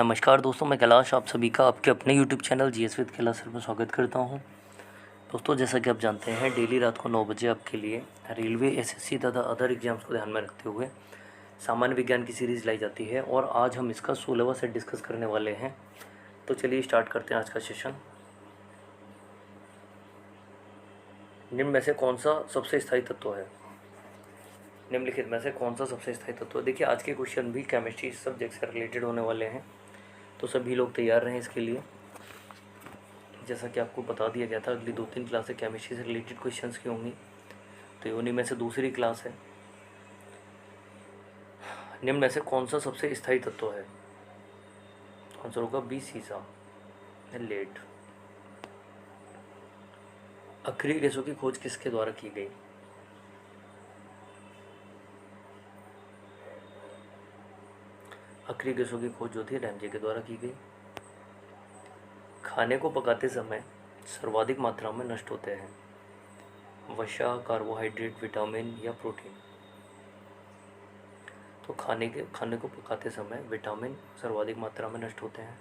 नमस्कार दोस्तों, मैं कैलाश आप सभी का आपके अपने YouTube channel GS with Kailash sir में स्वागत करता हूं। दोस्तों, जैसा कि आप जानते हैं, डेली रात को 9 बजे आपके लिए रेलवे, एसएससी तथा अदर एग्जाम्स को ध्यान में रखते हुए सामान्य विज्ञान की सीरीज़ लाई जाती है और आज हम इसका 16वां सेट डिस्कस करने वाले हैं। तो चलिए स्टार्ट करते हैं आज का सेशन। निम्न में से कौन सा सबसे स्थायी तत्व है? निम्नलिखित में से कौन सा सबसे स्थायी तत्व है? देखिए, आज के क्वेश्चन भी केमिस्ट्री सब्जेक्ट से रिलेटेड होने वाले हैं, तो सभी लोग तैयार रहें इसके लिए। जैसा कि आपको बता दिया गया था, अगली 2-3 क्लासें केमिस्ट्री से रिलेटेड क्वेश्चंस की होंगी, तो उन्हीं में से दूसरी क्लास है। निम्न में से कौन सा सबसे स्थायी तत्व है? आंसर होगा बी, सीसा, लेड। अक्रिय गैसों की खोज किसके द्वारा की गई? अक्रिय गैसों की खोज जो थी रैमजे के द्वारा की गई। खाने को पकाते समय सर्वाधिक मात्रा में नष्ट होते हैं वसा, कार्बोहाइड्रेट, विटामिन या प्रोटीन? तो खाने को पकाते समय विटामिन सर्वाधिक मात्रा में नष्ट होते हैं।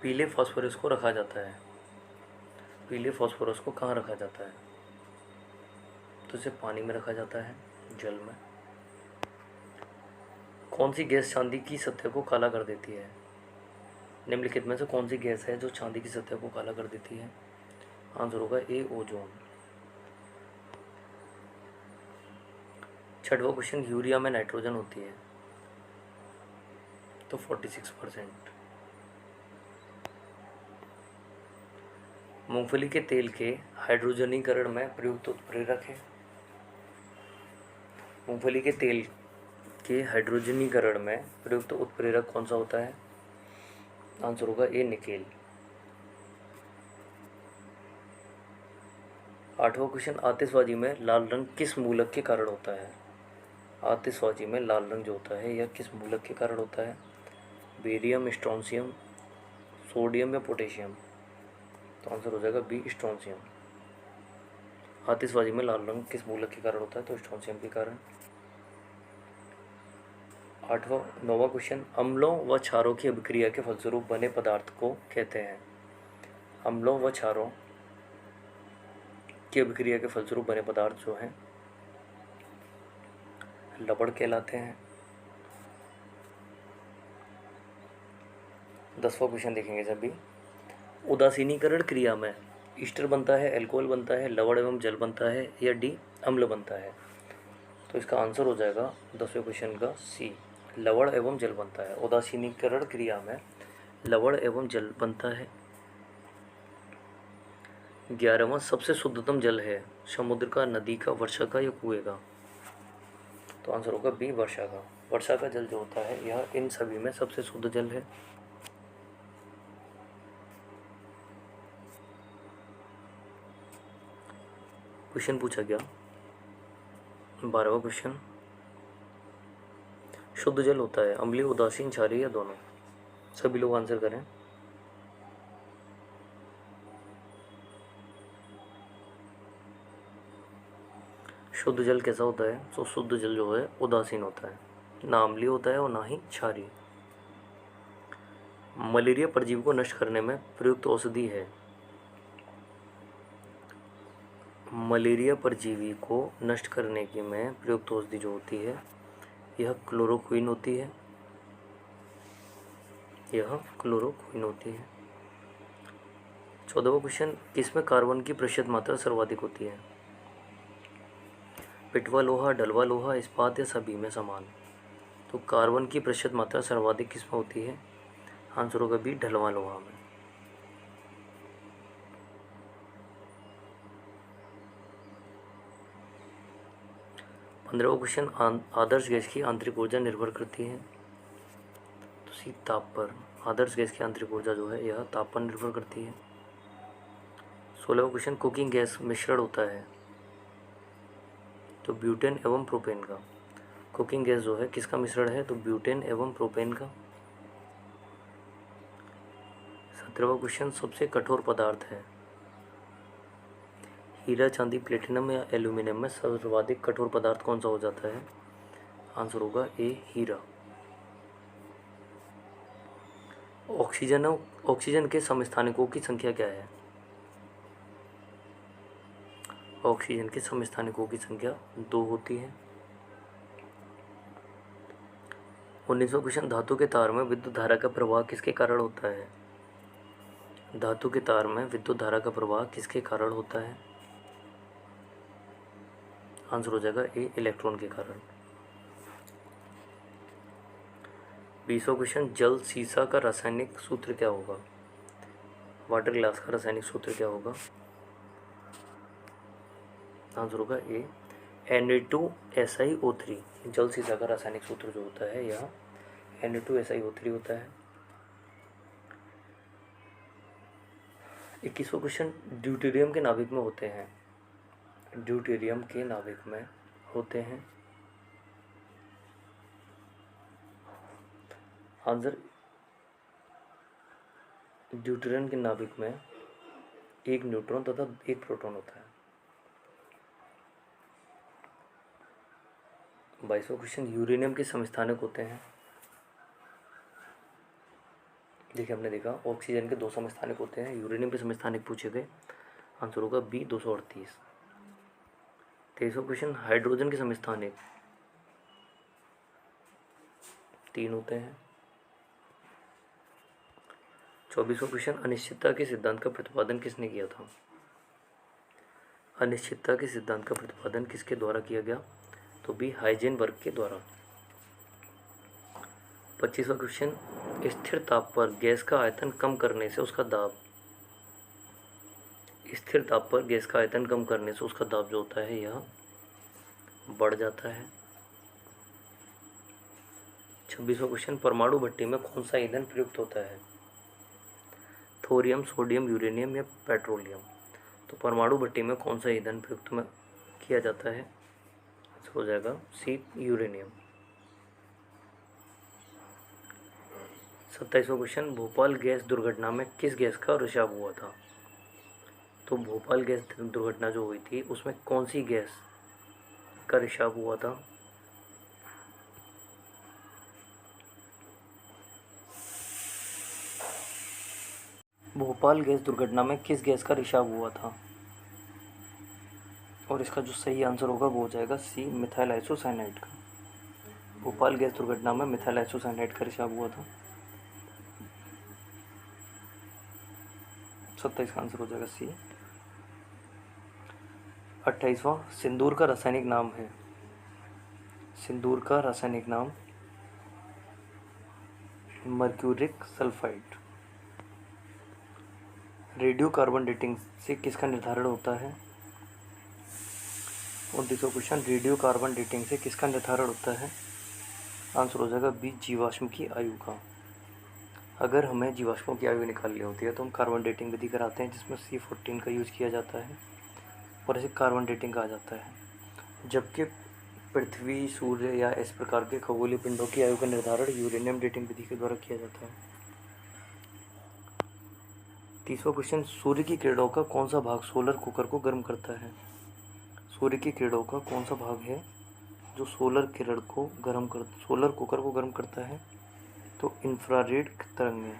पीले फास्फोरस को रखा जाता है, पीले फास्फोरस को कहाँ रखा जाता है? तो इसे पानी में रखा जाता है, जल में। कौन सी गैस चांदी की सतह को काला कर देती है? निम्नलिखित में से कौन सी गैस है जो चांदी की सतह को काला कर देती है? आंसर होगा ए, ओजोन। छठवां क्वेश्चन, यूरिया में नाइट्रोजन होती है तो 46%। मूंगफली के तेल के हाइड्रोजनीकरण में प्रयुक्त उत्प्रेरक है? मूंगफली के तेल के हाइड्रोजनीकरण में प्रयुक्त उत्प्रेरक कौन सा होता है? आंसर होगा ए, निकेल। आठवां क्वेश्चन, आतिशबाजी में लाल रंग किस मूलक के कारण होता है? आतिशबाजी में लाल रंग जो होता है यह किस मूलक के कारण होता है? बेरियम, स्ट्रोंशियम, सोडियम या पोटेशियम? तो आंसर हो जाएगा बी, स्ट्रोंशियम। आतिशबाजी में लाल रंग किस मूलक के कारण होता है? तो स्ट्रोंशियम के कारण। नौवां क्वेश्चन, अम्लों व क्षारों की अभिक्रिया के फलस्वरूप बने पदार्थ को कहते हैं? अम्लों व क्षारों की अभिक्रिया के फलस्वरूप बने पदार्थ जो हैं लवण कहलाते हैं। 10वां क्वेश्चन देखेंगे सभी। उदासीनीकरण क्रिया में ईस्टर बनता है, एल्कोहल बनता है, लवण एवं जल बनता है या डी, अम्ल बनता है? तो इसका आंसर हो जाएगा 10वें क्वेश्चन का सी, लवण एवं जल बनता है। उदासीनीकरण क्रिया में लवण एवं जल बनता है। 11वां, सबसे शुद्धतम जल है समुद्र का, नदी का, वर्षा का या कुएं का? तो आंसर होगा बी, वर्षा का। वर्षा का जल जो होता है यह इन सभी में सबसे शुद्ध जल है। क्वेश्चन पूछा गया 12वां क्वेश्चन, शुद्ध जल होता है अम्लीय, उदासीन, क्षारीय या दोनों? सभी लोग आंसर करें। शुद्ध जल कैसा होता है? तो शुद्ध जल जो है उदासीन होता है, ना अम्लीय होता है और ना ही क्षारीय। मलेरिया परजीवी को नष्ट करने में प्रयुक्त औषधि है? मलेरिया परजीवी को नष्ट करने की में प्रयुक्त औषधि जो होती है यह क्लोरोक्विन होती है, यह क्लोरोक्विन होती है। 14वां क्वेश्चन, किसमें कार्बन की प्रतिशत मात्रा सर्वाधिक होती है? पिटवा लोहा, डलवा लोहा, इस्पात या सभी में समान? तो कार्बन की प्रतिशत मात्रा सर्वाधिक किसमें होती है? आंसर होगा बी, ढलवा लोहा में। 15वां क्वेश्चन, आदर्श गैस की आंतरिक ऊर्जा निर्भर करती है? तो सी, ताप पर। आदर्श गैस की आंतरिक ऊर्जा जो है यह ताप पर निर्भर करती है। 16वां क्वेश्चन, कुकिंग गैस मिश्रण होता है? तो ब्यूटेन एवं प्रोपेन का। कुकिंग गैस जो है किसका मिश्रण है? तो ब्यूटेन एवं प्रोपेन का। 17वां क्वेश्चन, सबसे कठोर पदार्थ है? हीरा, चांदी, प्लेटिनम या एल्यूमिनियम में सर्वाधिक कठोर पदार्थ कौन सा हो जाता है? आंसर होगा ए हीरा। ऑक्सीजन के समस्थानिकों की संख्या क्या है? ऑक्सीजन के समस्थानिकों की संख्या 2 होती है। 19वां क्वेश्चन, धातु के तार में विद्युत धारा का प्रवाह किसके कारण होता है? धातु के तार में विद्युत धारा का प्रवाह किसके कारण होता है? आंसर हो जाएगा ए इलेक्ट्रॉन के कारण। 20वां क्वेश्चन, जल सीसा का रासायनिक सूत्र क्या होगा? वाटर ग्लास का रासायनिक सूत्र क्या होगा? आंसर होगा ए Na2SiO3। जल सीसा का रासायनिक सूत्र जो होता है यह Na2SiO3 होता है। 21वां क्वेश्चन, ड्यूटेरियम के नाभिक में होते हैं। ड्यूटेरियम के नाभिक में होते हैं। आंसर, ड्यूटेरियम के नाभिक में एक न्यूट्रॉन तथा एक प्रोटॉन होता है। 22वां क्वेश्चन, यूरेनियम के समस्थानिक होते हैं। देखिए हमने देखा ऑक्सीजन के 2 समस्थानिक होते हैं, यूरेनियम के समस्थानिक पूछे गए। आंसर होगा बी 238। 23वां क्वेश्चन, हाइड्रोजन के समस्थानिक 3 होते हैं। 24वां क्वेश्चन, अनिश्चितता के सिद्धांत का प्रतिपादन किसने किया था? अनिश्चितता के सिद्धांत का प्रतिपादन किसके द्वारा किया गया? तो बी हाइजेनबर्ग के द्वारा। 25वां क्वेश्चन, स्थिर ताप पर गैस का आयतन कम करने से उसका दाब, स्थिर ताप पर गैस का आयतन कम करने से उसका दाब जो होता है यह बढ़ जाता है। 26वां क्वेश्चन, परमाणु भट्टी में कौन सा ईंधन प्रयुक्त होता है? थोरियम, सोडियम, यूरेनियम या पेट्रोलियम? तो परमाणु भट्टी में कौन सा ईंधन प्रयुक्त में किया जाता है? हो जाएगा सी यूरेनियम। 27वां क्वेश्चन, भोपाल गैस दुर्घटना में किस गैस का रिसाव हुआ था? तो भोपाल गैस दुर्घटना जो हुई थी उसमें कौन सी गैस का रिसाव हुआ था? भोपाल गैस दुर्घटना में किस गैस का रिसाव हुआ था? और इसका जो सही आंसर होगा वो हो जाएगा सी मिथाइल आइसोसाइनाइड का। भोपाल गैस दुर्घटना में मिथाइल आइसोसाइनाइड का रिसाव हुआ था। 27 का आंसर हो जाएगा सी। 28वां, सिंदूर का रासायनिक नाम है। सिंदूर का रासायनिक नाम mercuric sulphide. Radio carbon dating से किसका निर्धारण होता है? 29वां क्वेश्चन, रेडियो कार्बन डेटिंग से किसका निर्धारण होता है? आंसर हो जाएगा बी जीवाश्म की आयु का। अगर हमें जीवाश्मों की आयु निकालनी होती है तो हम कार्बन डेटिंग विधि कराते हैं जिसमें C14 का यूज किया जाता है और इसे कार्बन डेटिंग कहा जाता है। जबकि पृथ्वी, सूर्य या इस प्रकार के खगोलीय पिंडों की आयु का निर्धारण यूरेनियम डेटिंग विधि के द्वारा किया जाता है। 30वां क्वेश्चन, सूर्य की किरणों का कौन सा भाग सोलर कुकर को गर्म करता है? सूर्य की किरणों का कौन सा भाग है जो सोलर कुकर को गर्म करता है? तो इंफ्रारेड तरंगें।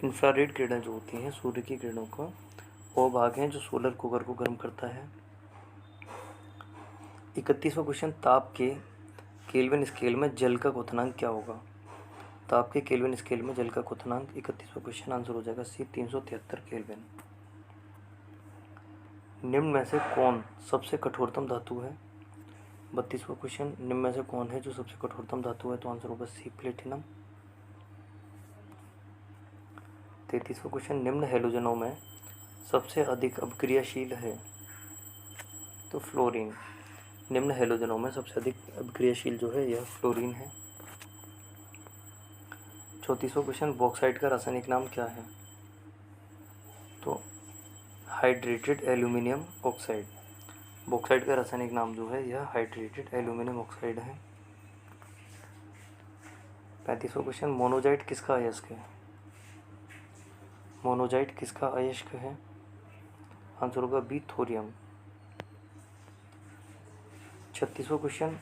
इंफ्रारेड किरणें जो होती हैं सूर्य की किरणों का वो भाग है जो सोलर कुकर को गर्म करता है। 31वां क्वेश्चन, ताप के केल्विन स्केल में जल का क्वथनांक क्या होगा? ताप के केल्विन स्केल में जल का क्वथनांक 31वां क्वेश्चन आंसर हो जाएगा सी 373 केल्विन। निम्न में से कौन सबसे कठोरतम धातु है? 32वां क्वेश्चन, निम्न में से कौन है जो सबसे कठोरतम धातु है? तो आंसर होगा सी प्लेटिनम। 33वां क्वेश्चन, निम्न हैलोजनों में सबसे अधिक अभिक्रियाशील है? तो फ्लोरीन। निम्न हैलोजनों में सबसे अधिक अभिक्रियाशील जो है यह फ्लोरीन है। 34वां क्वेश्चन, बॉक्साइट का रासायनिक नाम क्या है? तो हाइड्रेटेड एल्यूमिनियम ऑक्साइड। बॉक्साइट का रासायनिक नाम जो है यह हाइड्रेटेड एल्यूमिनियम ऑक्साइड है। 35वां क्वेश्चन, मोनोजाइट किसका अयस्क है? मोनोजाइट किसका अयस्क है? आंसर होगा बी थोरियम। 36वां क्वेश्चन,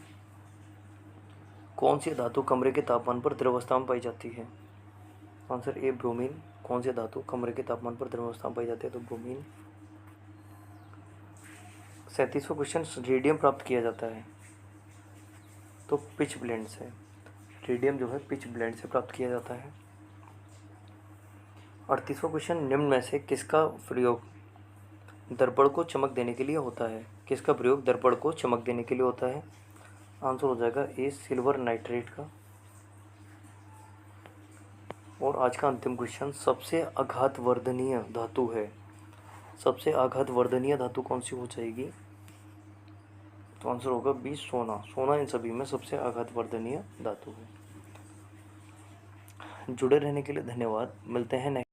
कौन सी धातु कमरे के तापमान पर द्रवावस्था में पाई जाती है? Answer A bromine. कौन सी धातु कमरे के तापमान पर द्रवावस्था में पाई जाती है? तो ब्रोमीन। 37वां क्वेश्चन, रेडियम प्राप्त किया जाता है? तो पिच ब्लेंड से। रेडियम जो है पिच ब्लेंड से प्राप्त किया जाता है। 38वां क्वेश्चन, निम्न में से किसका प्रयोग दर्पण को चमक देने के लिए होता है? किसका प्रयोग दर्पण को चमक देने के लिए होता है? आंसर हो जाएगा ए सिल्वर नाइट्रेट का। और आज का अंतिम क्वेश्चन, सबसे आघात वर्धनीय धातु है? सबसे आघात वर्धनीय धातु कौन सी हो जाएगी? तो आंसर होगा बी सोना। सोना इन सभी में सबसे आघात वर्धनीय धातु है। जुड़े रहने के लिए धन्यवाद। मिलते हैं नेक्स्ट